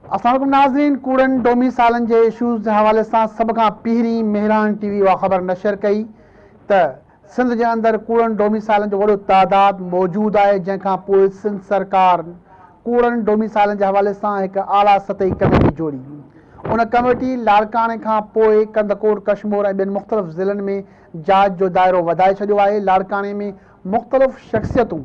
अस्सलाम वालेकुम नाज़रीन, कूड़नि डोमिसाइलनि जे इशूज़ जे हवाले सां सभ खां पहिरीं मेहरान टीवी उहा ख़बर नशर कई त सिंध जे अंदरि कूड़नि डोमिसाइलनि जो वॾो तादादु मौजूदु आहे, जंहिंखां पोइ सिंध सरकार कूड़नि डोमिसाइलनि जे हवाले सां हिकु आला सतही कमेटी जोड़ी। उन कमेटी लाड़काणे खां पोइ कंदकोट, कशमोर ऐं ॿियनि मुख़्तलिफ़ ज़िलनि में जांच जो दाइरो वधाए छॾियो आहे। लाड़काणे में मुख़्तलिफ़ शख़्सियतूं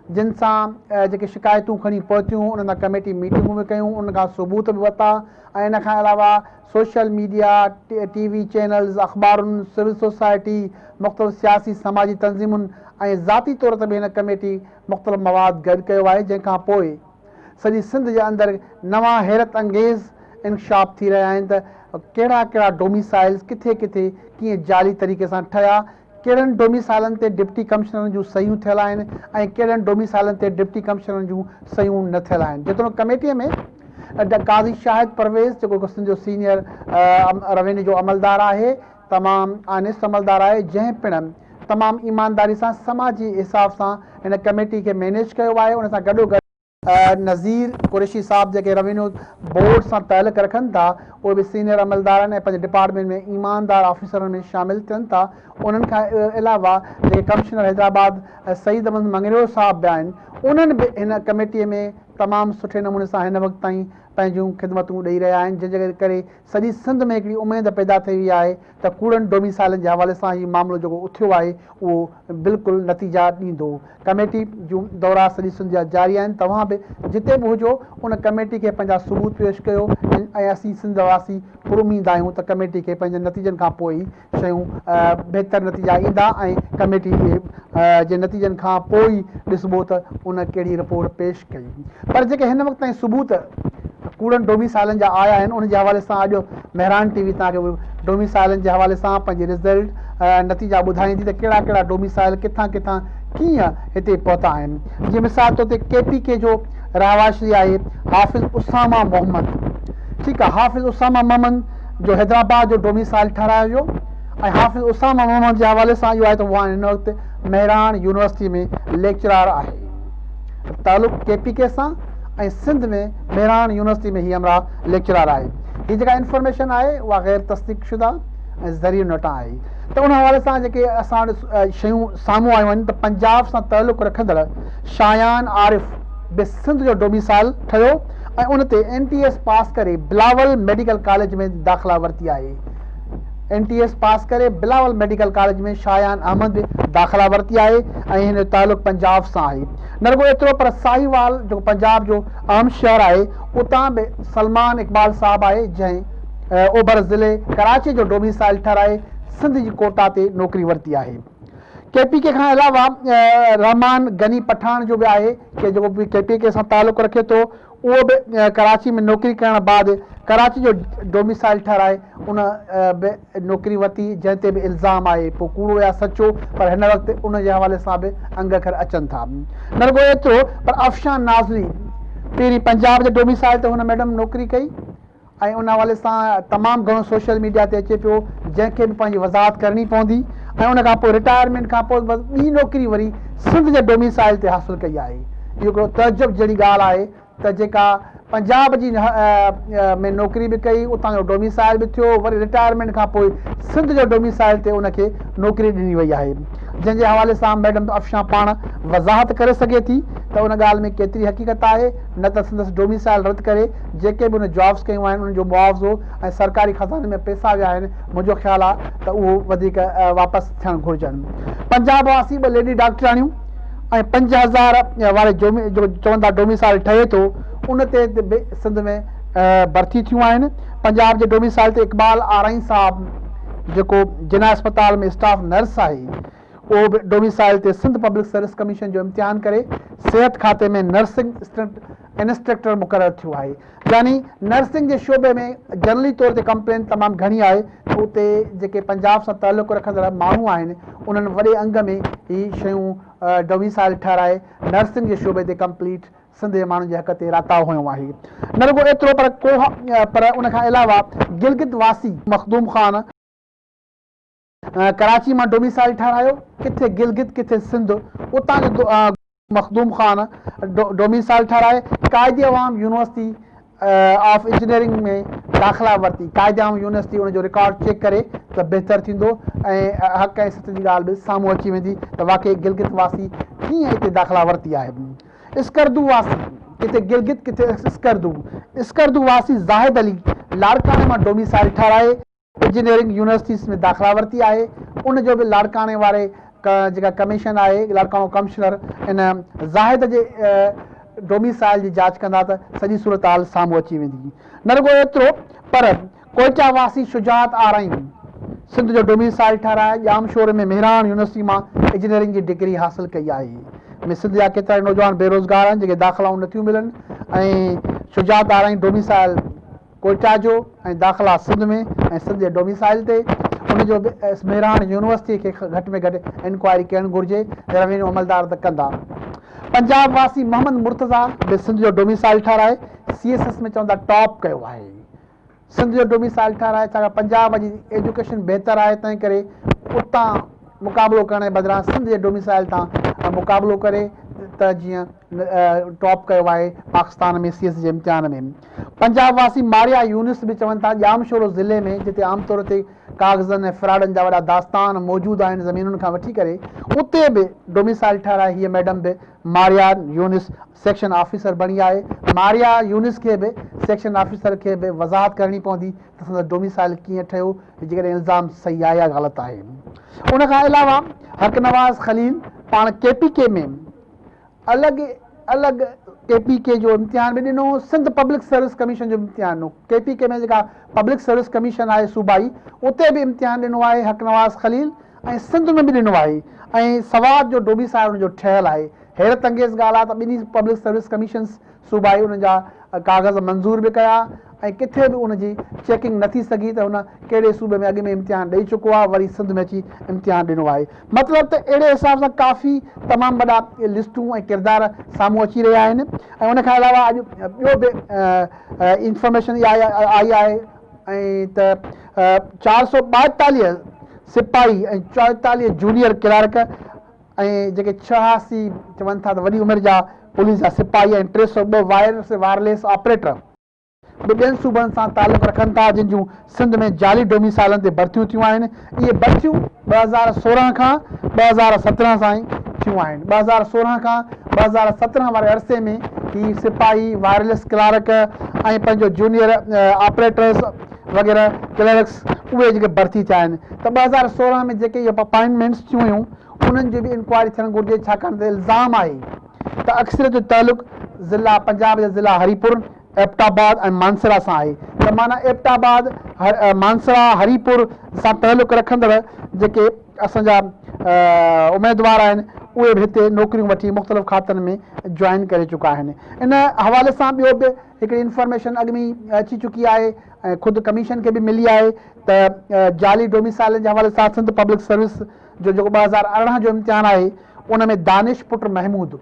जिन सां जेके शिकायतूं खणी पहुतियूं, उन सां कमेटी मीटिंगूं बि कयूं, उन खां सबूत बि वरिता ऐं इन खां अलावा सोशल मीडिया, टीवी चैनल्स, अख़बारुनि, सिविल सोसाइटी, मुख़्तलिफ़ सियासी समाजी तंज़ीमुनि ऐं ज़ाती तौर ते बि हिन कमेटी मुख़्तलिफ़ मवाद गॾु कयो आहे, जंहिंखां पोइ सॼी सिंध जे अंदरि नवां हैरत अंगेज़ इंकशाफ थी रहिया आहिनि त कहिड़ा कहिड़ा डोमिसाइल्स किथे किथे कीअं जाली तरीक़े सां ठहिया, कहिड़नि डोमिसाइलनि ते डिप्टी कमिश्नरनि जूं सयूं थियल आहिनि ऐं कहिड़नि डोमिसाइलनि ते डिप्टी कमिश्नरनि जूं सयूं न थियल आहिनि। जेतोणीकि कमेटीअ में काज़ी शाहिद परवेज़, जेको सिंध जो सीनियर रेवेन्यू जो अमलदार आहे, तमामु आनेस्ट अमलदार आहे, जंहिं पिणु तमामु ईमानदारी सां समाजी हिसाब सां हिन कमेटी खे मैनेज कयो आहे। उन सां गॾोगॾु नज़ीर कुरैशी साहब जेके रेवेन्यू बोर्ड सां तालुक़ु रखनि था, उहे बि सीनियर अमलदार आहिनि ऐं पंहिंजे डिपार्टमेंट में ईमानदार ऑफिसरनि में शामिलु थियनि था। उन्हनि खां अलावा जेके कमिश्नर हैदराबाद सईद अहमद मंगरियो साहब बि आहिनि, उन्हनि बि हिन कमेटीअ में तमामु सुठे नमूने सां हिन वक़्तु ताईं पंहिंजूं ख़िदमतूं ॾेई रहिया आहिनि, जंहिंजे करे सॼी सिंध में हिकिड़ी उमेद पैदा थी वई आहे त कूड़नि डोमिसाइलनि जे हवाले सां हीउ मामिलो जेको उथियो आहे उहो बिल्कुलु नतीजा ॾींदो। कमेटी जूं दौरा सॼी सिंध जा जारी आहिनि। तव्हां बि जिते बि हुजो उन कमेटी खे पंहिंजा सबूत पेश कयो ऐं असीं सिंध वासी पुरुमीद आहियूं त कमेटी खे पंहिंजे नतीजनि खां पोइ शयूं बहितर नतीजा ईंदा ऐं कमेटी जे नतीजनि खां पोइ ॾिसबो त उन कहिड़ी रिपोर्ट पेश कई। पर जेके हिन वक़्तु ताईं सबूत कूड़नि डोमिसाइलनि जा आया आहिनि, उन जे हवाले सां अॼु मेहरान टीवी तव्हांखे डोमिसाइलनि जे हवाले सां पंहिंजी रिज़ल्ट नतीजा ॿुधाईंदी त कहिड़ा कहिड़ा डोमिसाइल किथां किथां कीअं हिते पहुता आहिनि। जीअं मिसाल तौर ते KPK जो रहवाशी आहे हाफ़िज़ उसामा मोहम्मद। ठीकु आहे, हाफ़िज़ उसामा मोहम्मद जो हैदराबाद जो डोमिसाइल ठहिरायो वियो ऐं हाफ़िज़ उसामा मोहम्मद जे हवाले सां इहो आहे त उहा हिन वक़्तु मेहरान यूनिवर्सिटी में लेक्चरार आहे। तालुक़ु KPK सां ऐं सिंध में मेहरान यूनिवर्सिटी में हीअ हमरा लेक्चरार आहे। हीअ जेका इंफॉर्मेशन आहे उहा गैर तस्दीक़ शुदा ऐं ज़रिए नटा आहे। त उन हवाले सां जेके असां वटि शयूं साम्हूं आयूं आहिनि त पंजाब सां तालुक़ु रखंदड़ शायान आरिफ़ बि सिंध जो डोमिसाइल ठहियो ऐं उन ते NTS पास करे बिलावल मेडिकल कॉलेज में दाख़िला वरिती आहे। NTS पास करे बिलावल मेडिकल कॉलेज में शायान अहमद बि दाख़िला वरिती आहे ऐं हिन जो तालुक़ु पंजाब सां आहे। न रुगो एतिरो पर साहिवाल जेको पंजाब जो अहम शहर आहे, उतां बि सलमान इक़बाल साहब आहे, जंहिं ओभर ज़िले कराची जो डोमिसाइल ठहिराए सिंध जी कोटा ते नौकिरी वरिती आहे। KPK खां अलावा रहमान गनी पठान जो बि आहे कि जेको बि KPK सां तालुक़ु रखे थो, उहो बि कराची में नौकिरी करण बाद कराची जो डोमिसाइल ठहिराए उन बि नौकिरी वरिती, जंहिं ते बि इल्ज़ाम आहे, पोइ कूड़ो या सचो, पर हिन वक़्तु उन जे हवाले सां बि अंग अखर अचनि था। न रुगो एतिरो पर अफ़शान नाज़री पहिरीं पंजाब जे डोमिसाइल ते हुन मैडम नौकिरी कई ऐं उन हवाले सां तमामु घणो सोशल मीडिया ते अचे पियो, जंहिंखे बि पंहिंजी वज़ाहत करणी पवंदी ऐं उन खां पोइ रिटायरमेंट खां पोइ बसि ॿी नौकिरी वरी सिंध जे डोमिसाइल ते हासिलु कई आहे। इहो हिकिड़ो तजुब जहिड़ी ॻाल्हि आहे त जेका पंजाब जी में नौकिरी बि कई, उतां जो डोमिसाइल बि थियो, वरी रिटायरमेंट खां पोइ सिंध जो डोमिसाइल ते उनखे नौकिरी ॾिनी वई आहे, जंहिंजे हवाले सां मैडम अफ़शां पाण वज़ाहत करे सघे थी त उन ॻाल्हि में केतिरी हक़ीक़त आहे। न त संदसि डोमिसाइल रद्द करे जेके बि उन जॉब्स कयूं आहिनि उनजो मुआवज़ो ऐं सरकारी ख़ज़ाने में पैसा विया आहिनि, मुंहिंजो ख़्यालु आहे त उहो वधीक वापसि थियणु घुरिजनि। पंजाब वासी ॿ लेडी डॉक्टराणियूं ऐं 5000 वारे जो चवंदा डोमिसाइल ठहे थो, उन ते बि सिंध में भर्ती थियूं आहिनि। पंजाब जे डोमिसाइल ते इक़बाल आराई साहब जेको जिना अस्पताल में स्टाफ नर्स आहे, उहो बि डोमिसाइल ते सिंध पब्लिक सर्विस कमीशन जो इम्तिहान करे सिहत खाते में नर्सिंग इंस्ट्रक्टर मुक़ररु थियो आहे। यानी नर्सिंग जे शोबे में जनरली तौर ते कंप्लेन तमामु घणी आहे त उते जेके पंजाब सां तालुक़ु रखंदड़ माण्हू आहिनि, उन्हनि वॾे अंग में ही शयूं डोमिसाइल ठहिराए नर्सिंग जे शोबे ते कंप्लीट सिंध जे माण्हुनि जे हक़ ते राताव हुयो आहे। न रुगो एतिरो पर उन खां अलावा गिलगित वासी मखदूम ख़ान कराची मां डोमिसाइल ठहिरायो, किथे गिलगित किथे सिंध, उतां जो मखदूम ख़ान डोमिसाइल ठहिराए कायदे अवाम यूनिवर्सिटी ऑफ इंजीनियरिंग में दाख़िला वरिती कायदाम यूनिवर्सिटी उनजो रिकॉर्ड चेक करे त बहितर थींदो ऐं हक़ ऐं सच जी ॻाल्हि बि साम्हूं अची वेंदी त वाक़ई गिलगित वासी कीअं हिते दाख़िला वरिती आहे। स्कर्दू वासी किथे गिलगित किथे स्कर्दू वासी ज़ाहिद अली लाड़काणे मां डोमिसाइल ठाराए इंजीनियरिंग यूनिवर्सिटीज़ में दाख़िला वरिती आहे। उनजो बि लाड़काणे वारे जेका कमीशन आहे लाड़काणो कमिश्नर इन ज़ाहिद जे डोमिसाइल जी जांच कंदा त सॼी सूरत हाल साम्हूं अची वेंदी। न रुॻो एतिरो पर कोयटा वासी शुजात आराई सिंध जो डोमिसाइल ठाराए जामशोर में मेहरान यूनिवर्सिटी मां इंजीनियरिंग जी डिग्री हासिल कई आहे। सिंध जा केतिरा नौजवान बेरोज़गार आहिनि जेके दाख़िलाऊं नथियूं मिलनि ऐं शुजात आराई डोमिसाइल कोयटा जो ऐं दाख़िला सिंध में ऐं सिंध जे डोमिसाइल ते उनजो बि मेहरान यूनिवर्सिटी खे घटि में घटि इंक्वायरी करणु घुरिजे। रेवेन्यू अमलदार त कंदा। पंजाब वासी मोहम्मद मुर्तज़ा बि सिंध जो डोमिसाइल ठाराए CSS में चवंदा टॉप कयो आहे। सिंध जो डोमिसाइल ठाराए छाकाणि पंजाब जी एजुकेशन बहितर आहे तंहिं करे उतां मुक़ाबिलो करण जे बदिरां सिंध जे डोमिसाइल तां मुक़ाबिलो करे त जीअं टॉप कयो आहे पाकिस्तान में CS जे इम्तिहान में। पंजाब वासी मारिया यूनिस बि चवनि था जामशोरो ज़िले में जिते आमतौर ते कागज़नि ऐं फ्रॉडनि जा वॾा दास्तान मौजूदु आहिनि ज़मीनुनि खां वठी करे उते बि डोमिसाइल ठाराए हीअ मैडम बि मारिया यूनिस सेक्शन ऑफिसर बणी आहे। मारिया यूनिस खे बि सेक्शन ऑफिसर खे बि वज़ाहत करणी पवंदी त संदसि डोमिसाइल कीअं ठहियो जेकॾहिं इल्ज़ाम सही आहे या ग़लति आहे। उनखां अलावा हक नवाज़ खलील पाण KPK में अलॻि अलॻि KPK जो इम्तिहान बि ॾिनो। सिंध पब्लिक सर्विस कमीशन जो इम्तिहान ॾिनो। KPK में जेका पब्लिक सर्विस कमीशन आहे सूबाई उते बि इम्तिहान ॾिनो आहे हक नवाज़ खलील ऐं सिंध में बि ॾिनो आहे ऐं सवाद जो डोमिसाइल हुनजो ठहियलु आहे। हैरत अंगेज़ ॻाल्हि आहे त ॿिन्ही पब्लिक सर्विस कमीशन सूबाई उन जा कागज़ मंज़ूर बि कया ऐं किथे बि उनजी चेकिंग न थी सघी त हुन कहिड़े सूबे में अॻु में इम्तिहान ॾेई चुको आहे वरी सिंध में अची इम्तिहान ॾिनो आहे। मतिलबु त अहिड़े हिसाब सां काफ़ी तमामु वॾा लिस्टूं ऐं किरदार साम्हूं अची रहिया आहिनि। ऐं उनखां अलावा अॼु ॿियो बि इंफॉर्मेशन आई आहे ऐं त 442 सिपाही ऐं 44 जूनियर क्लर्क ऐं जेके 86 चवनि था त वॾी उमिरि जा पुलिस जा सिपाही ऐं 302 वायरलेस ऑपरेटर बि ॿियनि सूबनि सां तालुक़ु रखनि था जिन जूं सिंध में जाली डोमिसाइलनि ते भर्तियूं थियूं आहिनि। इहे भर्तियूं 2016 खां 2017 सां ई थियूं आहिनि। 2016 खां 2017 वारे अरसे में ही सिपाही वायरलेस क्लर्क ऐं पंहिंजो जूनियर ऑपरेटर्स वग़ैरह क्लर्क्स उहे जेके भर्ती थिया आहिनि त 2016 में जेके इहे अपॉइंटमेंट्स थियूं हुयूं उन्हनि जी बि इंक्वायरी थियणु घुरिजे छाकाणि त इल्ज़ाम आहे त अक्सर जो तालुक़ु ज़िला पंजाब जा ज़िला हरीपुर एबटाबाद ऐं मानसरा सां आहे त माना एबटाबाद मानसरा हरीपुर सां तालुक़ु रखंदड़ जेके असांजा उमेदवार आहिनि उहे बि हिते नौकरियूं वठी मुख़्तलिफ़ खातनि में जॉइन करे चुका आहिनि। इन हवाले सां ॿियो बि हिकिड़ी इंफॉर्मेशन अॻु में ई अची चुकी आहे ऐं ख़ुदि कमीशन खे बि मिली आहे त जाली डोमिसाइल जे हवाले सां सिंध पब्लिक सर्विस जो जेको 2018 जो इम्तिहान आहे उन में दानिश पुट महमूद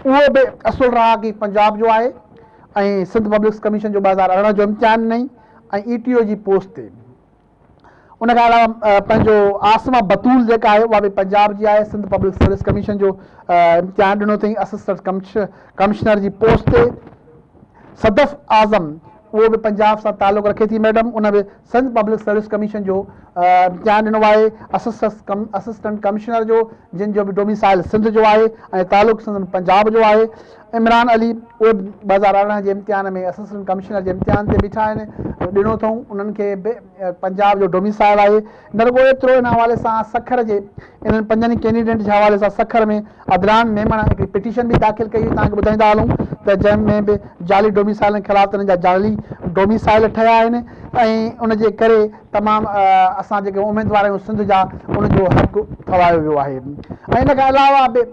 उहो बि असुल रहाकी पंजाब जो आहे ऐं सिंध पब्लिक कमीशन जो 2018 जो इम्तिहान ॾिनई ऐं ETO जी पोस्ट ते। उनखां अलावा पंहिंजो आसमा बतूल जेका आहे उहा बि पंजाब जी आहे। सिंध पब्लिक सर्विस कमीशन जो इम्तिहान ॾिनो अथई असिस्टेंट कमिश्नर जी पोस्ट ते। सदफ़ आज़म उहो बि पंजाब सां तालुक़ु रखे थी मैडम उन बि सिंध पब्लिक सर्विस कमीशन जो इम्तिहान ॾिनो आहे असिस्टेंट कमिश्नर जो जिन जो बि डोमिसाइल सिंध जो आहे ऐं तालुक़ु सिंध पंजाब जो आहे। इमरान अली उहे बि 2018 जे इम्तिहान में असिस्टेंट कमिश्नर जे इम्तिहान ते बीठा आहिनि ॾिनो अथऊं उन्हनि खे बि पंजाब जो डोमिसाइल आहे। न रुॻो एतिरो इन हवाले सां सखर जे इन्हनि 5 कैंडिडेट जे हवाले सां सखर में अदरान मेमण हिकिड़ी पिटीशन बि दाख़िल कई तव्हांखे ॿुधाईंदा हलूं त जंहिंमें बि जाली डोमिसाइल ख़िलाफ़ उन्हनि जा जाली डोमिसाइल ठहिया आहिनि ऐं उनजे करे तमामु असां जेके उमेदवार आहियूं सिंध जा उनजो हक़ु खवायो वियो आहे। ऐं इन खां अलावा बि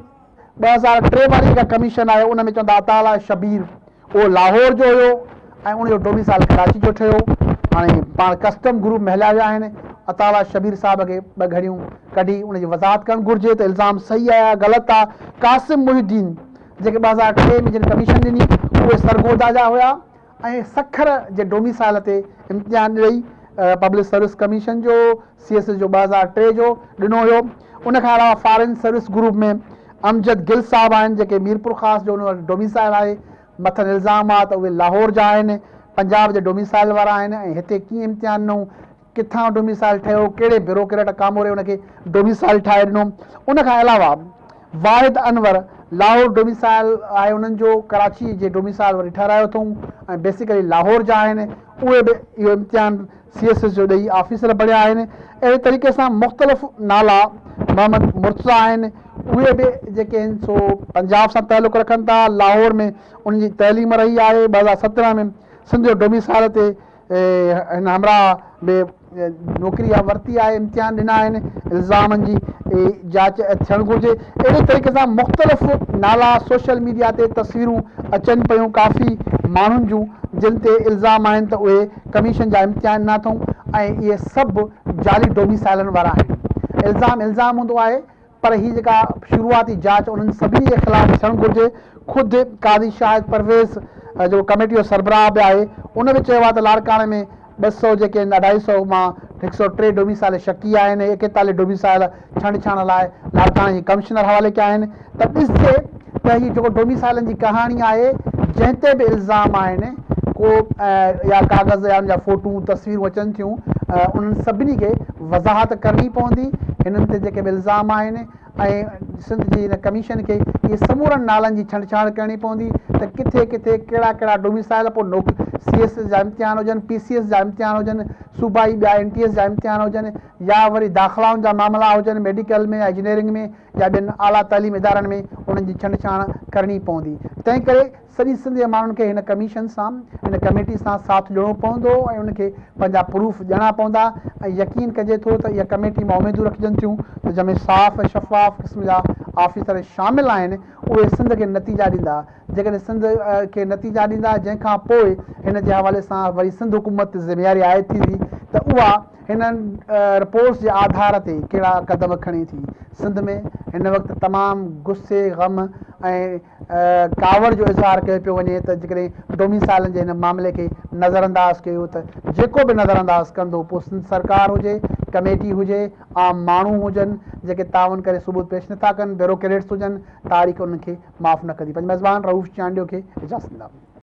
2003 वारी जेका कमीशन आहे उन में चवंदा अताला शबीर उहो लाहौर जो हुयो ऐं उनजो डोमिसाइल कराची जो ठहियो। हाणे पाण कस्टम ग्रुप महिला जा आहिनि अताला शबीर साहिब खे 2 घड़ियूं कढी उनजी वज़ाहत करणु घुरिजे त इल्ज़ाम सही आहे या ग़लति आहे। कासिम मुहिद्दीन जेके 2003 में जिन कमीशन ॾिनी उहे सरगोदा जा हुया ऐं सखर जे डोमिसाइल ते इम्तिहान ॾेई पब्लिक सर्विस कमीशन जो CSS जो 2003 जो ॾिनो हुयो। उनखां अलावा फॉरेन सर्विस ग्रुप में अमजद गिल साहब आहिनि जेके मीरपुर ख़ासि जो उन वटि डोमिसाइल आहे मथनि इल्ज़ाम आहे त उहे लाहौर जा आहिनि, पंजाब जे डोमिसाइल वारा आहिनि ऐं हिते कीअं इम्तिहान ॾिनो, किथां डोमिसाइल ठहियो, कहिड़े ब्यूरोक्रेट कामोरे उनखे डोमिसाइल ठाहे ॾिनो। उन खां अलावा वाहिद अनवर लाहौर डोमिसाइल आहे, उन्हनि जो कराची जे डोमिसाइल वरी ठारायो अथऊं ऐं बेसिकली लाहौर जा आहिनि। उहे बि इहो इम्तिहान CSS जो ॾेई ऑफिसर बढ़िया आहिनि। अहिड़े तरीक़े सां मुख़्तलिफ़ नाला मोहम्मद मुर्तज़ा आहिनि, उहे बि जेके आहिनि सो पंजाब सां तालुक़ रखनि था। लाहौर में उन्हनि जी तइलीम रही आहे। 2017 में सिंध जो डोमिसाइल ते हिन हमरा बि नौकिरी वरिती आहे, इम्तिहान ॾिना आहिनि, इल्ज़ामनि जी जांच थियणु घुरिजे। अहिड़े तरीक़े सां मुख़्तलिफ़ नाला सोशल मीडिया ते तस्वीरूं अचनि पियूं काफ़ी माण्हुनि जूं जिन ते इल्ज़ाम आहिनि त उहे कमीशन जा इम्तिहान ॾिना अथऊं ऐं इहे सभु जाली डोमिसाइलनि वारा आहिनि। इल्ज़ाम हूंदो आहे, पर हीअ जेका शुरूआती जांच उन्हनि सभिनी जे ख़िलाफ़ु थियणु घुरिजे। ख़ुदि कादी शाहिद परवेज़ जो कमेटी जो सरबराह बि आहे, उन बि चयो आहे त लाड़काणे में 200 जेके आहिनि 250 मां 103 डोमिसाइल शकी आहिनि, 41 डोमिसाइल छंड लाइ लाड़काणे जी कमिश्नर हवाले कया आहिनि। त ॾिसजे त हीअ जेको डोमिसाइलनि जी कहाणी आहे, जंहिं ते बि इल्ज़ाम आहिनि को या कागज़ या उनजा फ़ोटूं तस्वीरूं अचनि थियूं, उन्हनि सभिनी खे वज़ाहत करणी पवंदी हिननि ते जेके बि इल्ज़ाम आहिनि ऐं सिंध जी हिन कमीशन खे इहे समूरनि नालनि जी छंछाड़ करणी पवंदी त किथे किथे कहिड़ा कहिड़ा डोमिसाइल पोइ CSS जा इम्तिहान हुजनि, PCS जा इम्तिहान हुजनि, सूबाई ॿिया NTS जा इम्तिहान हुजनि, या वरी दाख़िलाउनि जा मामला हुजनि मेडिकल में, इंजीनियरिंग में या ॿियनि आला तइलीम इदारनि में, उन्हनि जी छंछाड़ करणी पवंदी। तंहिं करे सॼी सिंध जे माण्हुनि खे हिन कमीशन सां, हिन कमेटी सां साथ ॾियणो पवंदो ऐं उनखे पंहिंजा प्रूफ ॾियणा पवंदा ऐं यकीन कजे थो त इहा कमेटी मां उमेदूं रखजनि थियूं त जंहिंमें साफ़ ऐं शफ़ाफ़ क़िस्म जा ऑफिसर शामिल आहिनि, उहे सिंध खे नतीजा ॾींदा। जेकॾहिं सिंध खे नतीजा ॾींदा, जंहिंखां पोइ हिन जे हवाले सां वरी सिंध हुकूमत ज़िमेवारी आहे थींदी त उहा हिननि रिपोर्ट्स जे आधार ते कहिड़ा क़दम खणे थी। सिंध में हिन वक़्तु तमामु गुस्से ग़म ऐं कावड़ जो इज़हार कयो पियो वञे त जेकॾहिं डोमिसाइलनि जे हिन मामले खे नज़रअंदाज़ कयो त जेको बि नज़रअंदाज़ कंदो, पोइ सिंध सरकार हुजे, कमेटी हुजे, आम माण्हू हुजनि जेके तावन करे सबूत पेश नथा कनि, ब्यूरोक्रेट्स हुजनि, तारीख़ उन्हनि खे माफ़ु न कंदी। पंहिंजे मेज़बान रऊफ़ चांडियो खे इजाज़त ॾींदा।